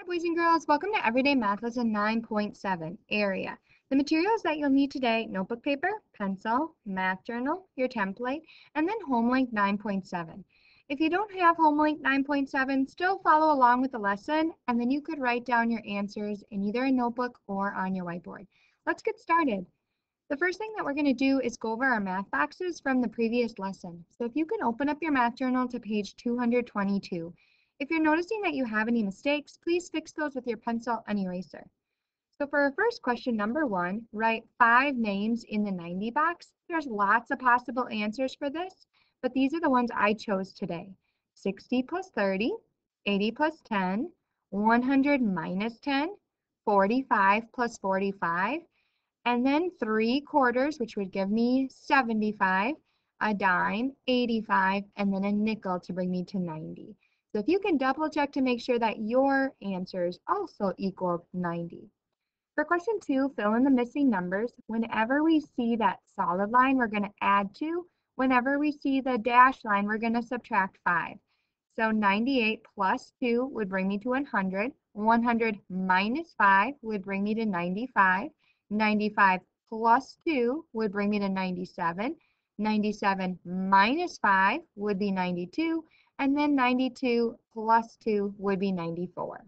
Hi, boys and girls. Welcome to Everyday Math Lesson 9.7, Area. The materials that you'll need today: notebook paper, pencil, math journal, your template, and then Homelink 9.7. If you don't have Homelink 9.7, still follow along with the lesson, and then you could write down your answers in either a notebook or on your whiteboard. Let's get started. The first thing that we're going to do is go over our math boxes from the previous lesson. So if you can open up your math journal to page 222. If you're noticing that you have any mistakes, please fix those with your pencil and eraser. So for our first question, number 1, write 5 names in the 90 box. There's lots of possible answers for this, but these are the ones I chose today. 60 plus 30, 80 plus 10, 100 minus 10, 45 plus 45, and then 3/4, which would give me 75, a dime, 85, and then a nickel to bring me to 90. So if you can double check to make sure that your answers also equal 90. For question 2, fill in the missing numbers. Whenever we see that solid line, we're going to add 2. Whenever we see the dashed line, we're going to subtract 5. So 98 plus 2 would bring me to 100. 100 minus 5 would bring me to 95. 95 plus 2 would bring me to 97. 97 minus 5 would be 92. And then 92 plus 2 would be 94.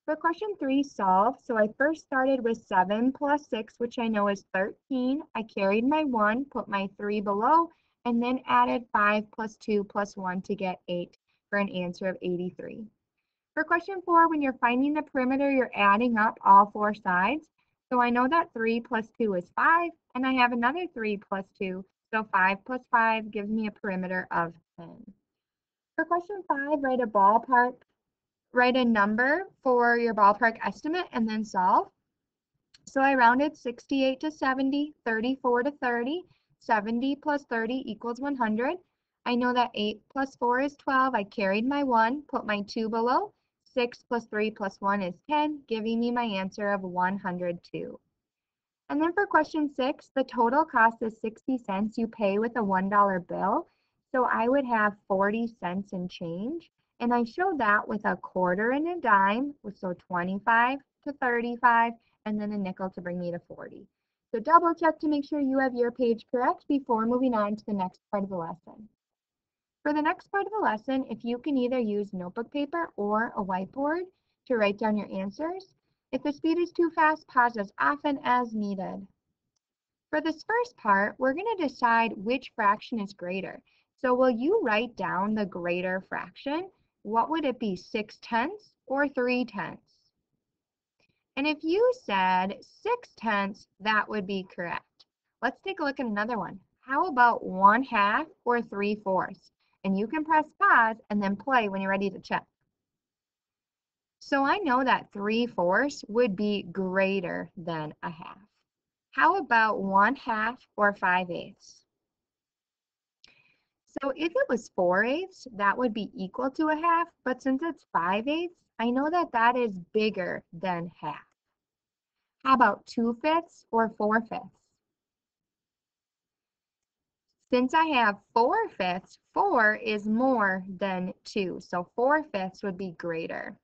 For question 3, solve. So I first started with 7 plus 6, which I know is 13. I carried my 1, put my 3 below, and then added 5 plus 2 plus 1 to get 8 for an answer of 83. For question 4, when you're finding the perimeter, you're adding up all 4 sides. So I know that 3 plus 2 is 5, and I have another 3 plus 2. So 5 plus 5 gives me a perimeter of 10. For question 5, write a number for your ballpark estimate and then solve. So I rounded 68 to 70, 34 to 30, 70 plus 30 equals 100. I know that 8 plus 4 is 12. I carried my 1, put my 2 below. 6 plus 3 plus 1 is 10, giving me my answer of 102. And then for question 6, the total cost is 60 cents. You pay with a $1 bill. So I would have 40 cents in change. And I showed that with a quarter and a dime, so 25 to 35, and then a nickel to bring me to 40. So double check to make sure you have your page correct before moving on to the next part of the lesson. For the next part of the lesson, if you can either use notebook paper or a whiteboard to write down your answers. If the speed is too fast, pause as often as needed. For this first part, we're going to decide which fraction is greater. So will you write down the greater fraction? What would it be, 6/10 or 3/10? And if you said 6/10, that would be correct. Let's take a look at another one. How about 1/2 or 3/4? And you can press pause and then play when you're ready to check. So I know that 3/4 would be greater than a half. How about 1/2 or 5/8? So if it was 4/8, that would be equal to a half, but since it's 5/8, I know that that is bigger than half. How about 2/5 or 4/5? Since I have 4/5, 4 is more than 2, so 4/5 would be greater.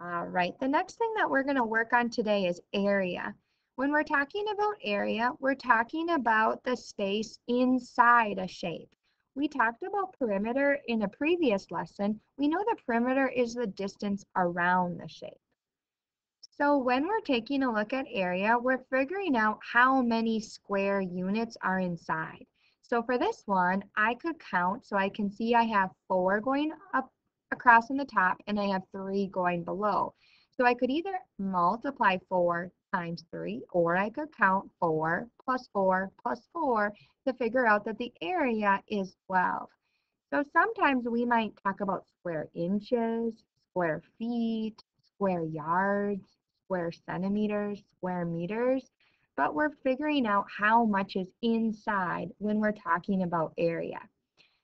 All right, the next thing that we're going to work on today is area. When we're talking about area, we're talking about the space inside a shape. We talked about perimeter in a previous lesson. We know the perimeter is the distance around the shape. So when we're taking a look at area, we're figuring out how many square units are inside. So for this one, I could count, so I can see I have 4 going up across on the top and I have 3 going below. So I could either multiply 4 times 3, or I could count 4 plus 4 plus 4 to figure out that the area is 12. So sometimes we might talk about square inches, square feet, square yards, square centimeters, square meters, but we're figuring out how much is inside when we're talking about area.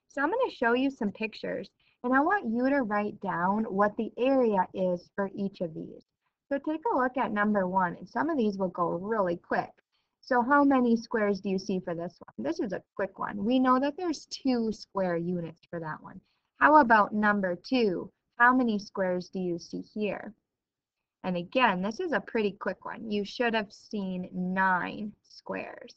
So I'm going to show you some pictures, and I want you to write down what the area is for each of these. So take a look at number 1, and some of these will go really quick. So how many squares do you see for this one? This is a quick one. We know that there's 2 square units for that one. How about number 2? how many squares do you see here? And again, this is a pretty quick one. You should have seen 9 squares.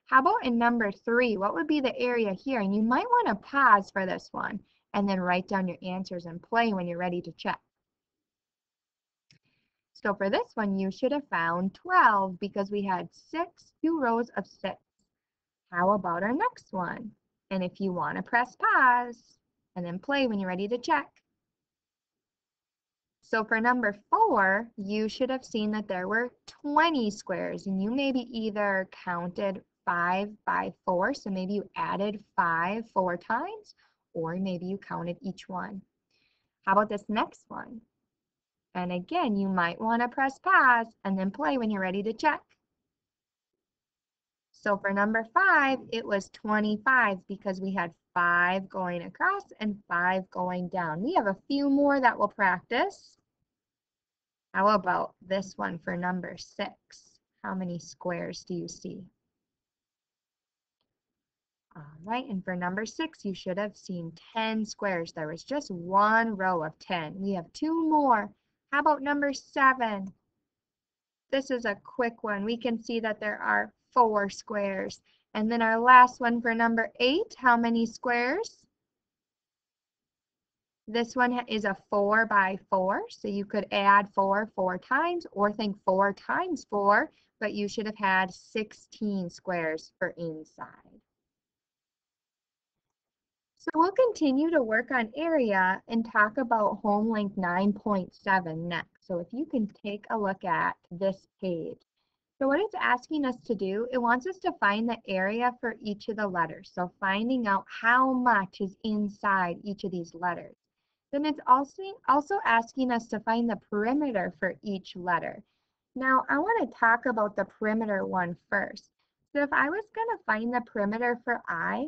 How about in number 3? What would be the area here? And you might want to pause for this one and then write down your answers and play when you're ready to check. So for this one, you should have found 12 because we had 2 rows of 6. How about our next one? And if you want to press pause and then play when you're ready to check. So for number 4, you should have seen that there were 20 squares, and you maybe either counted 5 by 4, so maybe you added 5 4 times, or maybe you counted each one. How about this next one? And again, you might want to press pause and then play when you're ready to check. So for number 5, it was 25 because we had 5 going across and 5 going down. We have a few more that we'll practice. How about this one for number 6? How many squares do you see? All right, and for number 6, you should have seen 10 squares. There was just one row of 10. We have 2 more. How about number 7? This is a quick one. We can see that there are 4 squares. And then our last one for number 8, how many squares? This one is a 4 by 4, so you could add 4 4 times or think 4 times 4, but you should have had 16 squares for inside. So we'll continue to work on area and talk about HomeLink 9.7 next. So if you can take a look at this page. So what it's asking us to do, it wants us to find the area for each of the letters. So finding out how much is inside each of these letters. Then it's also asking us to find the perimeter for each letter. Now I want to talk about the perimeter one first. So if I was going to find the perimeter for I,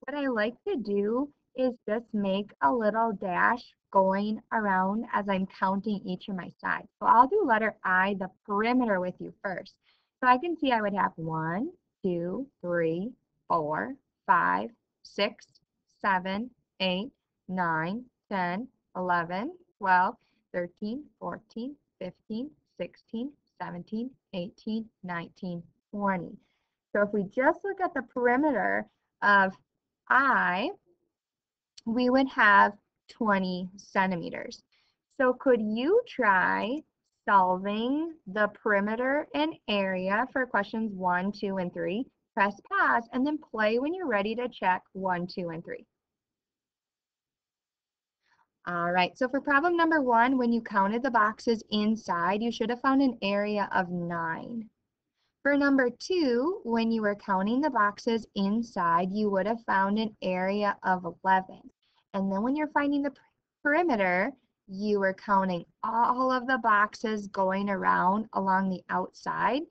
what I like to do is just make a little dash going around as I'm counting each of my sides. So I'll do letter I, the perimeter with you first. So I can see I would have 1, 2, 3, 4, 5, 6, 7, 8, 9, 10, 11, 12, 13, 14, 15, 16, 17, 18, 19, 20. So if we just look at the perimeter of I, we would have 20 centimeters. So could you try solving the perimeter and area for questions 1, 2, and 3? Press pause and then play when you're ready to check 1, 2, and 3. All right, so for problem number 1, when you counted the boxes inside, you should have found an area of 9. For number 2, when you were counting the boxes inside, you would have found an area of 11. And then when you're finding the perimeter, you were counting all of the boxes going around along the outside.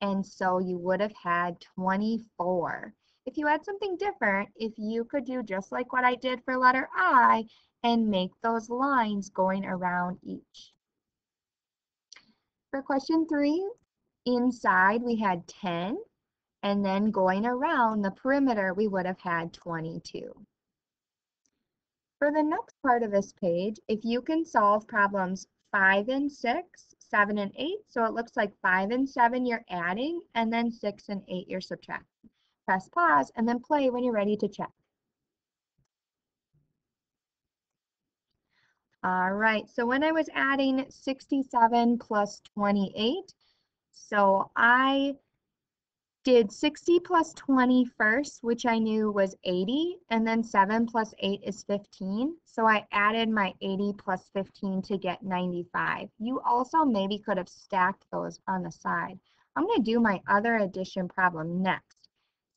And so you would have had 24. If you had something different, if you could do just like what I did for letter I and make those lines going around each. For question 3, inside we had 10, and then going around the perimeter we would have had 22. For the next part of this page, if you can solve problems 5 and 6, 7 and 8, so it looks like 5 and 7 you're adding, and then 6 and 8 you're subtracting. Press pause and then play when you're ready to check. All right, so when I was adding 67 plus 28, so I did 60 plus 20 first, which I knew was 80, and then 7 plus 8 is 15. So I added my 80 plus 15 to get 95. You also maybe could have stacked those on the side. I'm going to do my other addition problem next.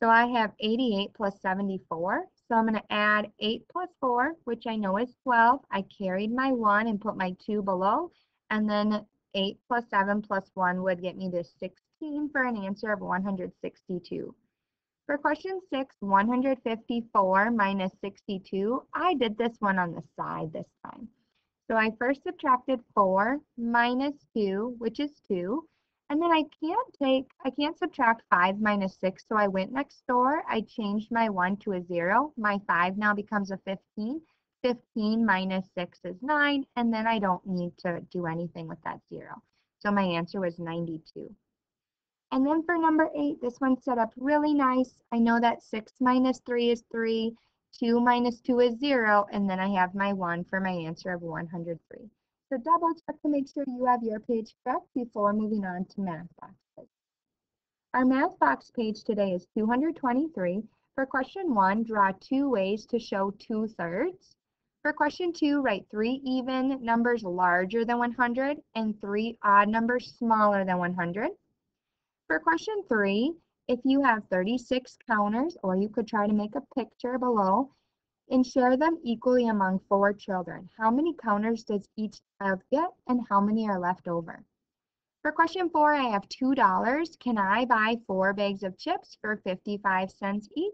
So I have 88 plus 74. So I'm going to add 8 plus 4, which I know is 12. I carried my 1 and put my 2 below, and then 8 plus 7 plus 1 would get me to 16 for an answer of 162. For question 6, 154 minus 62, I did this one on the side this time. So I first subtracted 4 minus 2, which is 2. And then I can't subtract 5 minus 6, so I went next door. I changed my 1 to a 0. My 5 now becomes a 15. 15 minus 6 is 9, and then I don't need to do anything with that 0. So my answer was 92. And then for number 8, this one's set up really nice. I know that 6 minus 3 is 3, 2 minus 2 is 0, and then I have my 1 for my answer of 103. So double check to make sure you have your page correct before moving on to math boxes. Our math box page today is 223. For question 1, draw 2 ways to show 2/3. For question 2, write 3 even numbers larger than 100 and 3 odd numbers smaller than 100. For question 3, if you have 36 counters, or you could try to make a picture below, and share them equally among 4 children. How many counters does each child get, and how many are left over? For question 4, I have $2. Can I buy 4 bags of chips for 55 cents each?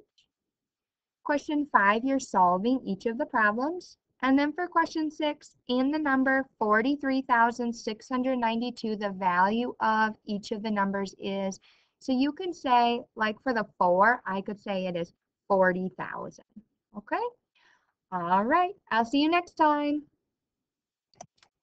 Question 5, you're solving each of the problems. And then for question 6, in the number 43,692, the value of each of the numbers is. So you can say, like for the 4, I could say it is 40,000. Okay? All right, I'll see you next time.